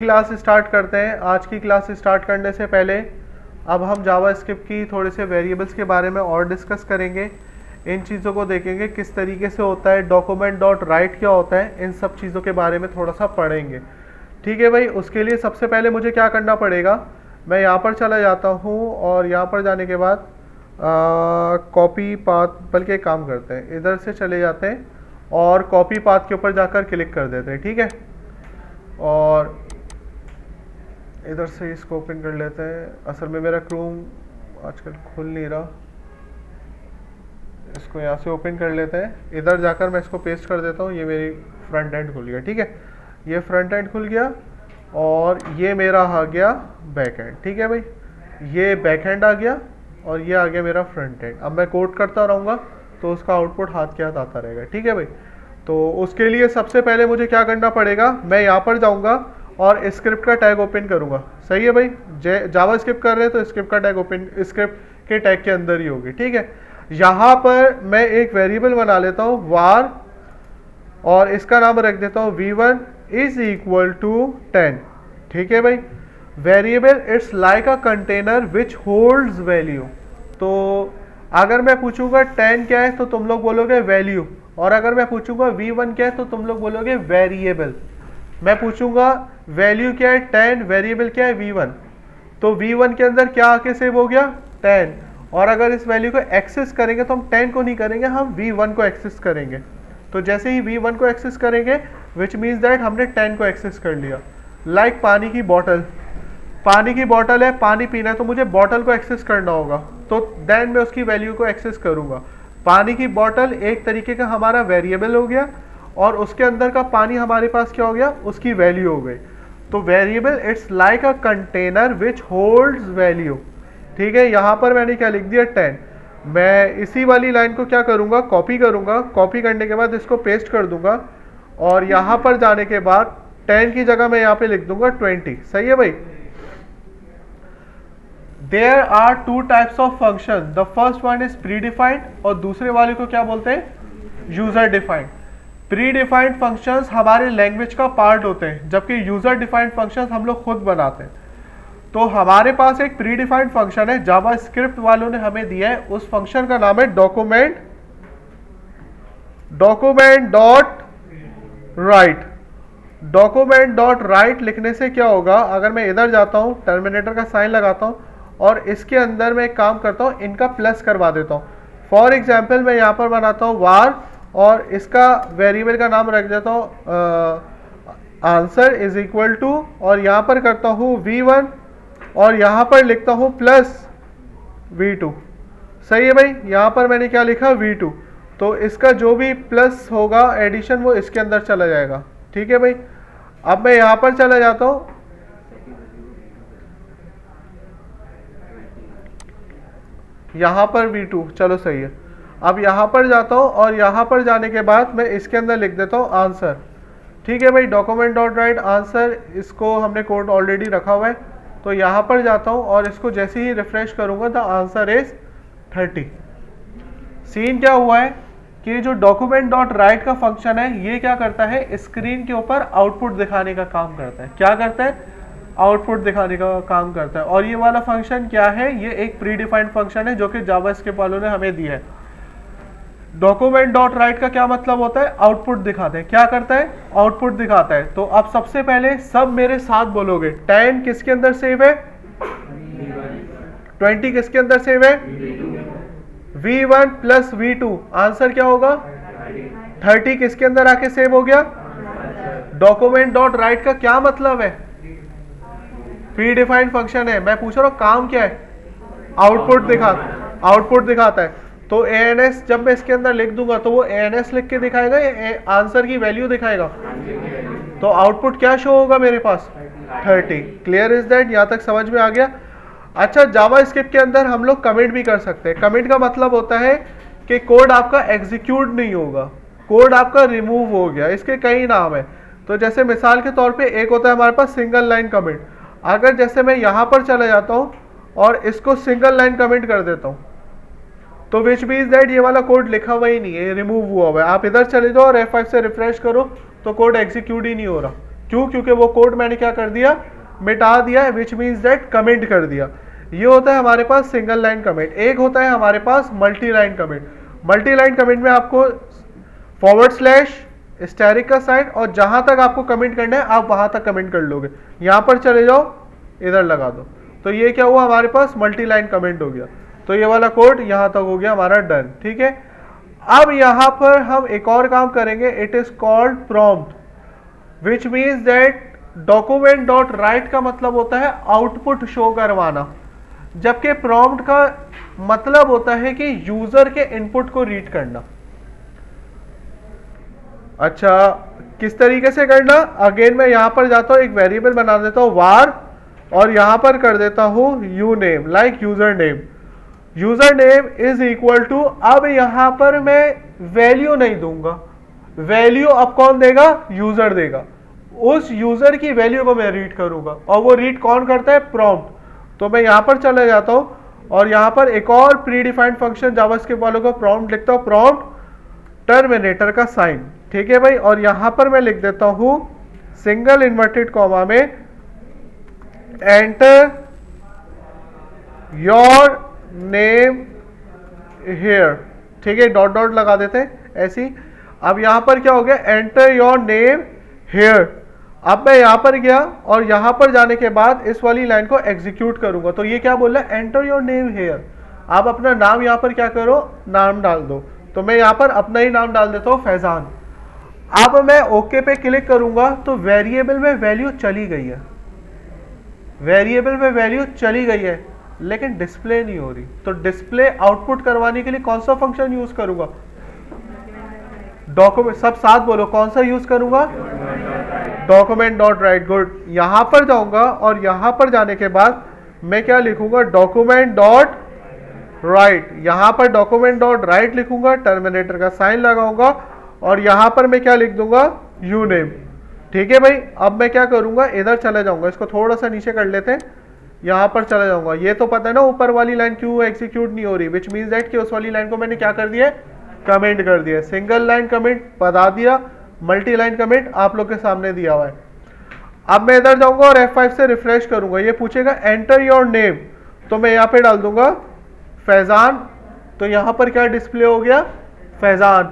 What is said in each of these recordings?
Class start करते हैं। आज की क्लास स्टार्ट करने से पहले अब हम जावास्क्रिप्ट की थोड़े से वेरिएबल्स के बारे में और डिस्कस करेंगे। इन चीज़ों को देखेंगे किस तरीके से होता है, डॉक्यूमेंट डॉट राइट क्या होता है, इन सब चीज़ों के बारे में थोड़ा सा पढ़ेंगे। ठीक है भाई, उसके लिए सबसे पहले मुझे क्या करना पड़ेगा, मैं यहाँ पर चला जाता हूँ और यहाँ पर जाने के बाद कॉपी पाथ, बल्कि एक काम करते हैं, इधर से चले जाते हैं और कॉपी पाथ के ऊपर जाकर क्लिक कर देते हैं। ठीक है, और इधर से इसको ओपन कर लेते हैं। असल में मेरा क्रोम आजकल खुल नहीं रहा, इसको यहाँ से ओपन कर लेते हैं। इधर जाकर मैं इसको पेस्ट कर देता हूँ। ये मेरी फ्रंट एंड खुल गया। ठीक है, ये फ्रंट एंड खुल गया और ये मेरा आ गया बैक एंड। ठीक है भाई, ये बैक एंड आ गया और ये आ गया मेरा फ्रंट एंड। अब मैं कोड करता रहूँगा तो उसका आउटपुट हाथ के हाथ आता रहेगा। ठीक है भाई, तो उसके लिए सबसे पहले मुझे क्या करना पड़ेगा, मैं यहाँ पर जाऊँगा और स्क्रिप्ट का टैग ओपन करूंगा। सही है भाई, जावा स्क्रिप्ट कर रहे हैं तो स्क्रिप्ट का टैग ओपन स्क्रिप्ट के टैग के अंदर ही होगी। ठीक है, यहाँ पर मैं एक वेरिएबल बना लेता हूँ var और इसका नाम रख देता हूँ v1 इज इक्वल टू 10। ठीक है भाई, variable it's like a container which holds value. तो अगर मैं पूछूंगा 10 क्या है तो तुम लोग बोलोगे वैल्यू, और अगर मैं पूछूंगा v1 क्या है तो तुम लोग बोलोगे वेरिएबल। मैं पूछूंगा वैल्यू क्या है 10, वेरिएबल क्या है v1, तो v1 के अंदर क्या आके सेव हो गया 10। और अगर इस वैल्यू को एक्सेस करेंगे तो हम 10 को नहीं करेंगे, हम v1 को एक्सेस करेंगे। तो जैसे ही v1 को एक्सेस करेंगे विच मीन्स दैट हमने 10 को एक्सेस कर लिया। लाइक पानी की बॉटल, पानी की बॉटल है, पानी पीना है तो मुझे बॉटल को एक्सेस करना होगा, तो देन मैं उसकी वैल्यू को एक्सेस करूंगा। पानी की बॉटल एक तरीके का हमारा वेरिएबल हो गया और उसके अंदर का पानी हमारे पास क्या हो गया, उसकी वैल्यू हो गई। तो variable it's like a container which holds value. ठीक है, यहाँ पर मैंने क्या लिख दिया 10। मैं इसी वाली लाइन को क्या करूँगा, कॉपी करूँगा। कॉपी करने के बाद इसको पेस्ट कर दूंगा और यहाँ पर जाने के बाद 10 की जगह मैं यहाँ पे लिख दूंगा 20। सही है भाई। There are two types of function, the first one is predefined और दूसरे वाले को क्या बोलते हैं, user defined. Predefined functions हमारे लैंग्वेज का पार्ट होते हैं, जबकि यूजर डिफाइंड फंक्शंस हम लोग खुद बनाते हैं। तो हमारे पास एक प्री डिफाइंड फंक्शन है, जावा स्क्रिप्ट वालों ने हमें दिया है, उस फंक्शन का नाम है document dot right. Document dot right लिखने से क्या होगा, अगर मैं इधर जाता हूँ, टर्मिनेटर का साइन लगाता हूँ और इसके अंदर मैं एक काम करता हूँ, इनका प्लस करवा देता हूँ। फॉर एग्जाम्पल मैं यहाँ पर बनाता हूँ var और इसका वेरिएबल का नाम रख देता हूँ आंसर इज इक्वल टू, और यहाँ पर करता हूँ v1 और यहाँ पर लिखता हूँ प्लस v2। सही है भाई, यहाँ पर मैंने क्या लिखा v2, तो इसका जो भी प्लस होगा एडिशन वो इसके अंदर चला जाएगा। ठीक है भाई, अब मैं यहाँ पर चला जाता हूँ, यहाँ पर v2, चलो सही है। अब यहाँ पर जाता हूँ और यहाँ पर जाने के बाद मैं इसके अंदर लिख देता हूँ आंसर। ठीक है भाई, डॉक्यूमेंट डॉट राइट आंसर, इसको हमने कोड ऑलरेडी रखा हुआ है। तो यहाँ पर जाता हूँ और इसको जैसे ही रिफ्रेश करूँगा द आंसर इज 30। सीन क्या हुआ है कि जो डॉक्यूमेंट डॉट राइट का फंक्शन है ये क्या करता है, स्क्रीन के ऊपर आउटपुट दिखाने का काम करता है। क्या करता है, आउटपुट दिखाने का काम करता है। और ये वाला फंक्शन क्या है, ये एक प्री डिफाइंड फंक्शन है जो कि जावा स्क्रिप्ट वालों ने हमें दिया है। डॉक्यूमेंट डॉट राइट का क्या मतलब होता है, आउटपुट दिखाते हैं। क्या करता है, आउटपुट दिखाता है। तो अब सबसे पहले सब मेरे साथ बोलोगे, 10 किसके अंदर सेव है, 20 किसके अंदर सेव है, v1 प्लस v2, आंसर क्या होगा 30 किसके अंदर आके सेव हो गया। डॉक्यूमेंट डॉट राइट का क्या मतलब है, प्री डिफाइंड फंक्शन है। मैं पूछ रहा हूँ काम क्या है, आउटपुट दिखाता है। तो ans जब मैं इसके अंदर लिख दूंगा तो वो ans लिख के दिखाएगा या आंसर की वैल्यू दिखाएगा, तो आउटपुट क्या शो होगा मेरे पास 30। क्लियर इज दैट, यहाँ तक समझ में आ गया। अच्छा, जावा स्क्रिप्ट के अंदर हम लोग कमिट भी कर सकते हैं। कमिट का मतलब होता है कि कोड आपका एग्जीक्यूट नहीं होगा, कोड आपका रिमूव हो गया। इसके कई नाम है। तो जैसे मिसाल के तौर पे एक होता है हमारे पास सिंगल लाइन कमिट। अगर जैसे मैं यहाँ पर चला जाता हूँ और इसको सिंगल लाइन कमिट कर देता हूँ तो विच मीन्स दैट ये वाला कोड लिखा हुआ ही नहीं है, रिमूव हुआ हुआ है। आप इधर चले जाओ और F5 से रिफ्रेश करो तो कोड एग्जीक्यूट ही नहीं हो रहा। क्यों? क्योंकि वो कोड मैंने क्या कर दिया, मिटा दिया है, विच मीन्स दैट कमेंट कर दिया। ये होता है हमारे पास सिंगल लाइन कमेंट। एक होता है हमारे पास multi line comment. Multi line comment में आपको फॉरवर्ड स्लैश स्टैरिक का साइन और जहां तक आपको कमेंट करना है आप वहां तक कमेंट कर लोगे। यहां पर चले जाओ, इधर लगा दो, तो ये क्या हुआ हमारे पास मल्टी लाइन कमेंट हो गया। तो ये वाला कोड यहां तक हो गया हमारा डन, ठीक है। अब यहां पर हम एक और काम करेंगे, it is called prompt, which means that document dot right का मतलब होता है आउटपुट शो करवाना, जबकि प्रॉम्प्ट का मतलब होता है कि यूजर के इनपुट को रीड करना। अच्छा, किस तरीके से करना? अगेन मैं यहां पर जाता हूं, एक वेरिएबल बना देता हूं var, और यहां पर कर देता हूं uname, like username. Username is equal to, अब यहां पर मैं वैल्यू नहीं दूंगा, वैल्यू अब कौन देगा? यूजर देगा। उस यूजर की वैल्यू को मैं रीड करूंगा, और वो रीड कौन करता है? प्रॉम्प्ट। तो मैं यहां पर चले जाता हूं और यहां पर एक और प्री डिफाइंड फंक्शन जावास्क्रिप्ट वालों का प्रॉम्प्ट लिखता हूं, प्रॉम्प्ट टर्मिनेटर का साइन, ठीक है भाई। और यहां पर मैं लिख देता हूं सिंगल इन्वर्टेड कॉमा में एंटर योर नेम हियर, ठीक है, डॉट डॉट लगा देते हैं ऐसी। अब यहां पर क्या हो गया? Enter your name here. अब मैं यहां पर गया और यहां पर जाने के बाद इस वाली लाइन को एग्जीक्यूट करूंगा, तो ये क्या बोल रहा है? Enter your name here. आप अपना नाम यहां पर क्या करो? नाम डाल दो। तो मैं यहां पर अपना ही नाम डाल देता हूं, फैजान। अब मैं ओके पे क्लिक करूंगा तो वेरिएबल में वैल्यू चली गई है, वेरिएबल में वैल्यू चली गई है, लेकिन डिस्प्ले नहीं हो रही। तो डिस्प्ले आउटपुट करवाने के लिए कौन सा फंक्शन यूज करूंगा? डॉक्यूमेंट, सब साथ बोलो, कौन सा यूज करूंगा? Document dot right. गुड। यहां पर जाऊंगा और यहां पर जाने के बाद मैं क्या लिखूंगा? Document dot right. यहां पर डॉक्यूमेंट डॉट राइट लिखूंगा, टर्मिनेटर का साइन लगाऊंगा और यहां पर मैं क्या लिख दूंगा? यू नेम, ठीक है भाई। अब मैं क्या करूंगा? इधर चले जाऊंगा, इसको थोड़ा सा नीचे कर लेते हैं, यहां पर चले जाऊंगा। ये तो पता है ना ऊपर वाली लाइन क्यों एग्जीक्यूट नहीं हो रही, विच मीन्स दैट कि उस वाली लाइन को मैंने क्या कर दिया? कमेंट कर दिया। सिंगल लाइन कमेंट बता दिया, मल्टी लाइन कमेंट आप लोग के सामने दिया हुआ है। अब मैं इधर जाऊंगा और F5 से रिफ्रेश करूंगा, ये पूछेगा एंटर योर नेम, तो मैं यहां पे डाल दूंगा फैजान। तो यहां पर क्या डिस्प्ले हो गया? फैजान।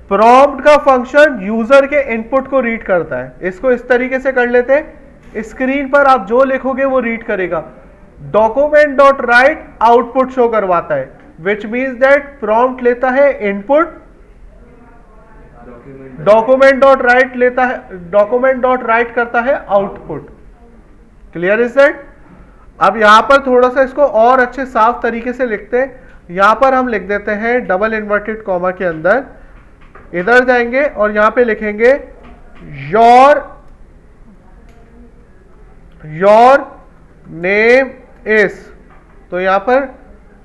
प्रॉम्प्ट का फंक्शन यूजर के इनपुट को रीड करता है। इसको इस तरीके से कर लेते हैं, स्क्रीन पर आप जो लिखोगे वो रीड करेगा। Document dot right output show करवाता है, विच मीन्स दैट प्रॉम्प्ट लेता है इनपुट, डॉक्यूमेंट डॉट राइट लेता है, डॉक्यूमेंट डॉट राइट करता है आउटपुट। Clear is that? अब यहां पर थोड़ा सा इसको और अच्छे साफ तरीके से लिखते हैं। यहां पर हम लिख देते हैं डबल इन्वर्टेड कॉमा के अंदर, इधर जाएंगे और यहां पे लिखेंगे योर नेम इज। तो यहां पर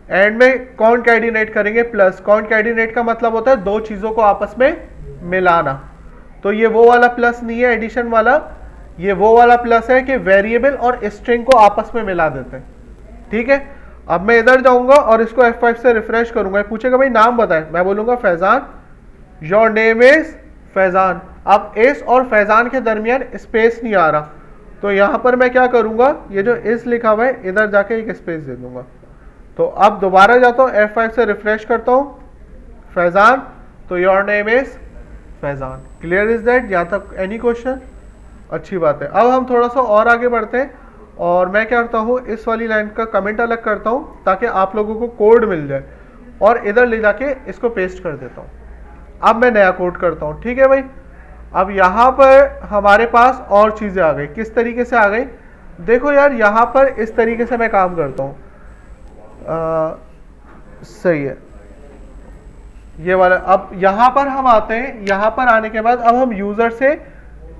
एंड में कॉनकैटिनेट करेंगे प्लस। कॉनकैटिनेट का मतलब होता है दो चीजों को आपस में मिलाना। तो ये वो वाला प्लस नहीं है एडिशन वाला, ये वो वाला प्लस है कि वेरिएबल और स्ट्रिंग को आपस में मिला देते हैं, ठीक है। अब मैं इधर जाऊंगा और इसको F5 से रिफ्रेश करूंगा, पूछेगा भाई नाम बताएं, मैं बोलूंगा Faizan, your name is Faizan. अब इस और फैजान के दरमियान स्पेस नहीं आ रहा, तो यहां पर मैं क्या करूंगा? ये जो इस लिखा हुआ है इधर जाके एक स्पेस दे दूंगा। तो अब दोबारा जाता हूं, F5 से रिफ्रेश करता हूं, फैजान, तो your name is Faizan. Clear is that? यहां तक एनी क्वेश्चन? अच्छी बात है। अब हम थोड़ा सा और आगे बढ़ते हैं और मैं क्या करता हूं, इस वाली लाइन का कमेंट अलग करता हूं ताकि आप लोगों को कोड मिल जाए, और इधर ले जाके इसको पेस्ट कर देता हूं। अब मैं नया कोड करता हूं, ठीक है भाई। अब यहां पर हमारे पास और चीजें आ गई। किस तरीके से आ गई? देखो यार, यहां पर इस तरीके से मैं काम करता हूं, सही है ये वाला। अब यहां पर हम आते हैं, यहां पर आने के बाद अब हम यूजर से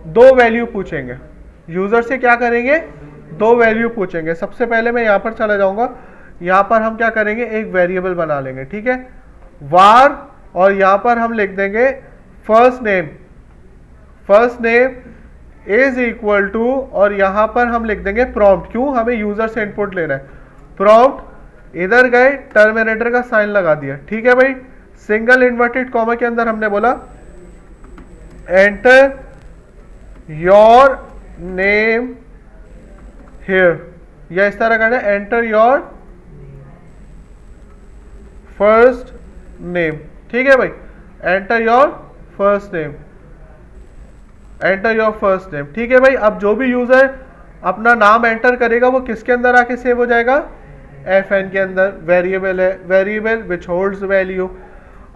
दो वैल्यू पूछेंगे। यूजर से क्या करेंगे? दो वैल्यू पूछेंगे। सबसे पहले मैं यहां पर चला जाऊंगा, यहां पर हम क्या करेंगे? एक वेरिएबल बना लेंगे, ठीक है, var, और यहां पर हम लिख देंगे first name, first name is equal to, और यहां पर हम लिख देंगे प्रॉम्प्ट। क्यों? हमें यूजर से इनपुट लेना है। प्रॉम्प्ट, इधर गए, टर्मिनेटर का साइन लगा दिया, ठीक है भाई। सिंगल इन्वर्टेड कॉमा के अंदर हमने बोला एंटर योर नेम हियर, या इस तरह करना है एंटर योर फर्स्ट नेम। ठीक है भाई, enter your first name, enter your first name. ठीक है भाई, अब जो भी यूजर अपना नाम एंटर करेगा वो किसके अंदर आके सेव हो जाएगा, एफ एन के अंदर। वेरिएबल है, वेरिएबल विच होल्ड्स वैल्यू।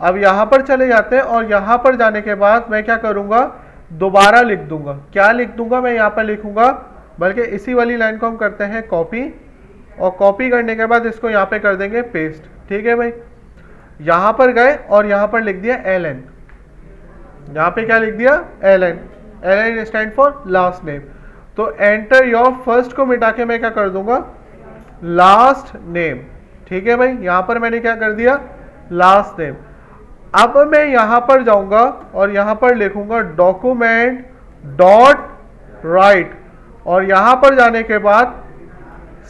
अब यहां पर चले जाते हैं और यहां पर जाने के बाद मैं क्या करूंगा, दोबारा लिख दूंगा। क्या लिख दूंगा, मैं यहां पर लिखूंगा, बल्कि इसी वाली लाइन को हम करते हैं कॉपी, और कॉपी करने के बाद इसको यहां पे कर देंगे पेस्ट। ठीक है भाई, यहां पर गए और यहां पर लिख दिया एल एन। यहां पे क्या लिख दिया, L N. L N stand for last name. तो एंटर योर फर्स्ट को मिटा के मैं क्या कर दूंगा, लास्ट नेम। ठीक है भाई, यहां पर मैंने क्या कर दिया, लास्ट नेम। अब मैं यहां पर जाऊंगा और यहां पर लिखूंगा डॉक्यूमेंट डॉट राइट, और यहां पर जाने के बाद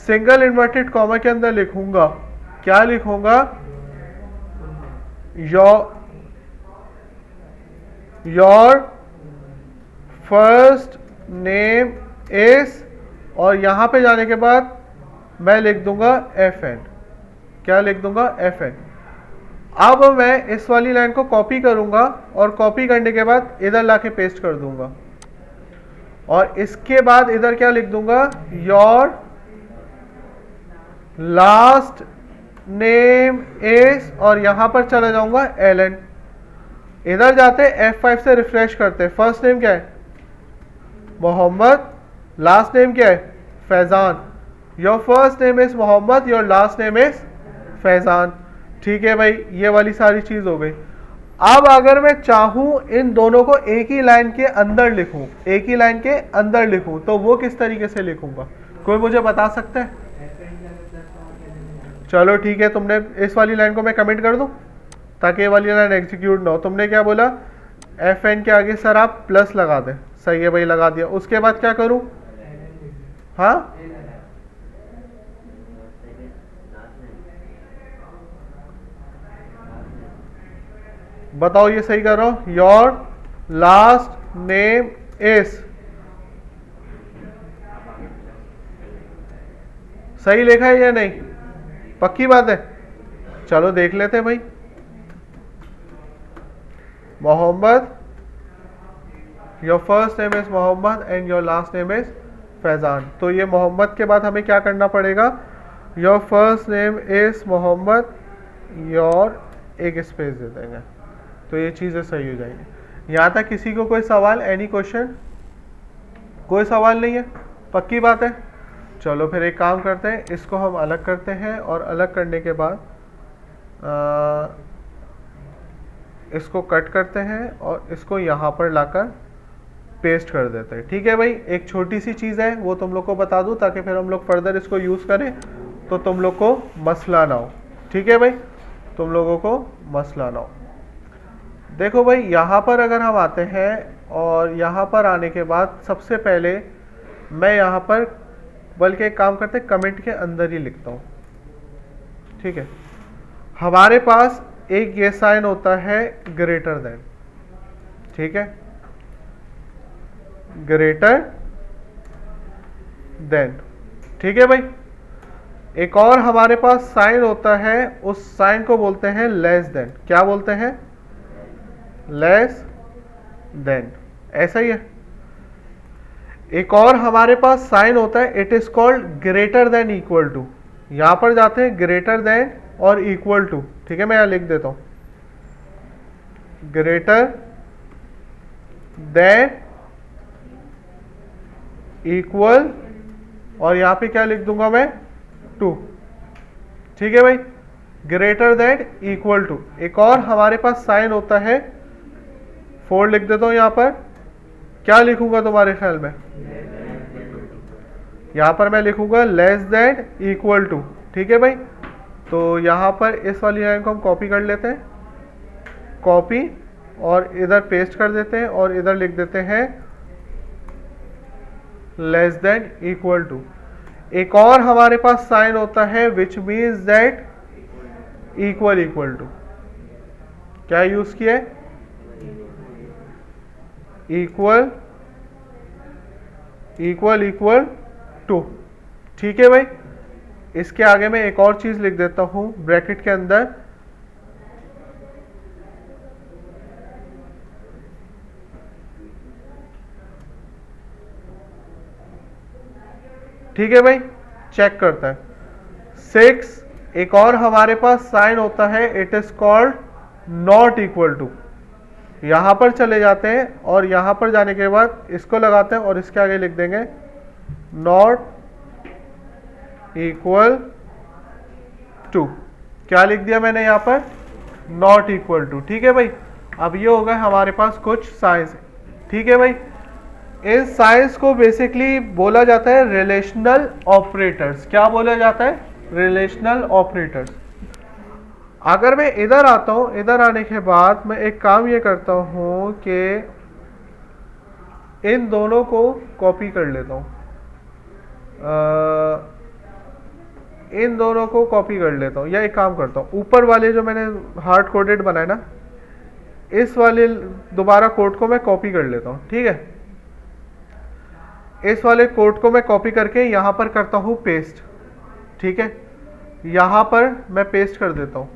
सिंगल इन्वर्टेड कॉमा के अंदर लिखूंगा, क्या लिखूंगा, योर फर्स्ट नेम इज, और यहां पे जाने के बाद मैं लिख दूंगा एफ एन। क्या लिख दूंगा, एफ एन। अब मैं इस वाली लाइन को कॉपी करूंगा और कॉपी करने के बाद इधर लाके पेस्ट कर दूंगा, और इसके बाद इधर क्या लिख दूंगा, योर लास्ट नेम इज, और यहां पर चला जाऊंगा एल एन। इधर जाते F5 से रिफ्रेश करते। फर्स्ट नेम क्या है, मोहम्मद। लास्ट नेम क्या है, Faizan. Your first name is Mohammad, your last name is Faizan. ठीक है भाई, ये वाली सारी चीज हो गई। अब अगर मैं चाहूं इन दोनों को एक ही लाइन के अंदर लिखूं, एक ही लाइन के अंदर लिखूं, तो वो किस तरीके से लिखूंगा, कोई मुझे बता सकता है? चलो ठीक है, तुमने इस वाली लाइन को मैं कमेंट कर दूं ताकि ये वाली लाइन एग्जीक्यूट ना हो। तुमने क्या बोला, एफ एन के आगे सर आप प्लस लगा दें। सही है भाई, लगा दिया। उसके बाद क्या करूं, हाँ बताओ, ये सही कर रहा हूं, योर लास्ट नेम इज, सही लिखा है या नहीं, पक्की बात है? चलो देख लेते हैं भाई। Mohammad, your first name is Mohammad and your last name is Faizan. तो ये मोहम्मद के बाद हमें क्या करना पड़ेगा, your first name is Mohammad, your एक स्पेस दे देंगे, तो ये चीज़ें सही हो जाएंगी। यहाँ तक किसी को कोई सवाल, एनी क्वेश्चन? कोई सवाल नहीं है, पक्की बात है। चलो फिर एक काम करते हैं, इसको हम अलग करते हैं, और अलग करने के बाद इसको कट करते हैं और इसको यहाँ पर लाकर पेस्ट कर देते हैं। ठीक है भाई, एक छोटी सी चीज़ है वो तुम लोग को बता दूं ताकि फिर हम लोग फर्दर इसको यूज़ करें तो तुम लोग को मसला ना हो। ठीक है भाई, तुम लोगों को मसला ना हो। देखो भाई, यहाँ पर अगर हम आते हैं और यहाँ पर आने के बाद सबसे पहले मैं यहाँ पर, बल्कि एक काम करते हैं, कमेंट के अंदर ही लिखता हूँ। ठीक है, हमारे पास एक ये साइन होता है ग्रेटर देन। ठीक है, ग्रेटर देन। ठीक है भाई, एक और हमारे पास साइन होता है, उस साइन को बोलते हैं लेस देन। क्या बोलते हैं, लेस देन, ऐसा ही है। एक और हमारे पास साइन होता है, it is called greater than equal to. यहां पर जाते हैं ग्रेटर देन और इक्वल टू। ठीक है, मैं यहां लिख देता हूं, ग्रेटर देन इक्वल, और यहां पे क्या लिख दूंगा मैं, टू। ठीक है भाई, ग्रेटर देन इक्वल टू। एक और हमारे पास साइन होता है, 4 लिख देता हूं यहां पर। क्या लिखूंगा तुम्हारे ख्याल में, यहां पर मैं लिखूंगा लेस देन इक्वल टू। ठीक है भाई, तो यहां पर इस वाली लाइन को हम कॉपी कर लेते हैं, कॉपी, और इधर पेस्ट कर देते हैं और इधर लिख देते हैं लेस देन इक्वल टू। एक और हमारे पास साइन होता है which means that equal equal to. क्या यूज किया है, इक्वल इक्वल इक्वल टू। ठीक है भाई, इसके आगे मैं एक और चीज लिख देता हूं ब्रैकेट के अंदर, ठीक है भाई, चेक करता है 6। एक और हमारे पास साइन होता है, it is called not equal to. यहां पर चले जाते हैं और यहां पर जाने के बाद इसको लगाते हैं और इसके आगे लिख देंगे नॉट इक्वल टू। क्या लिख दिया मैंने यहां पर? Not equal to. ठीक है भाई, अब ये हो गए हमारे पास कुछ साइंस। ठीक है भाई, इन साइंस को बेसिकली बोला जाता है रिलेशनल ऑपरेटर्स। क्या बोला जाता है? Relational operators. अगर मैं इधर आता हूं, इधर आने के बाद मैं एक काम ये करता हूं कि इन दोनों को कॉपी कर लेता हूं, इन दोनों को कॉपी कर लेता हूं, या एक काम करता हूं, ऊपर वाले जो मैंने हार्ड कोडेड बनाए ना, इस वाले दोबारा कोड को मैं कॉपी कर लेता हूं। ठीक है, इस वाले कोड को मैं कॉपी करके यहां पर करता हूं पेस्ट। ठीक है, यहां पर मैं पेस्ट कर देता हूं।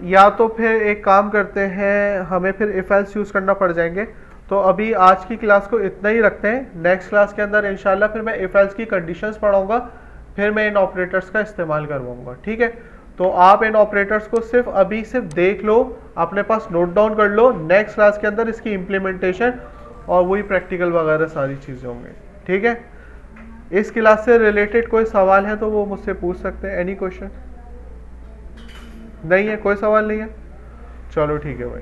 या तो फिर एक काम करते हैं, हमें फिर इफ एल्स यूज करना पड़ जाएंगे, तो अभी आज की क्लास को इतना ही रखते हैं। नेक्स्ट क्लास के अंदर इंशाल्लाह फिर मैं इफ एल्स की कंडीशंस पढ़ाऊंगा, फिर मैं इन ऑपरेटर्स का इस्तेमाल करवाऊंगा। ठीक है, तो आप इन ऑपरेटर्स को सिर्फ देख लो, अपने पास नोट डाउन कर लो, नेक्स्ट क्लास के अंदर इसकी इम्प्लीमेंटेशन और वही प्रैक्टिकल वगैरह सारी चीज़ें होंगे। ठीक है, इस क्लास से रिलेटेड कोई सवाल है तो वो मुझसे पूछ सकते हैं। Any question? नहीं है, कोई सवाल नहीं है? चलो ठीक है भाई।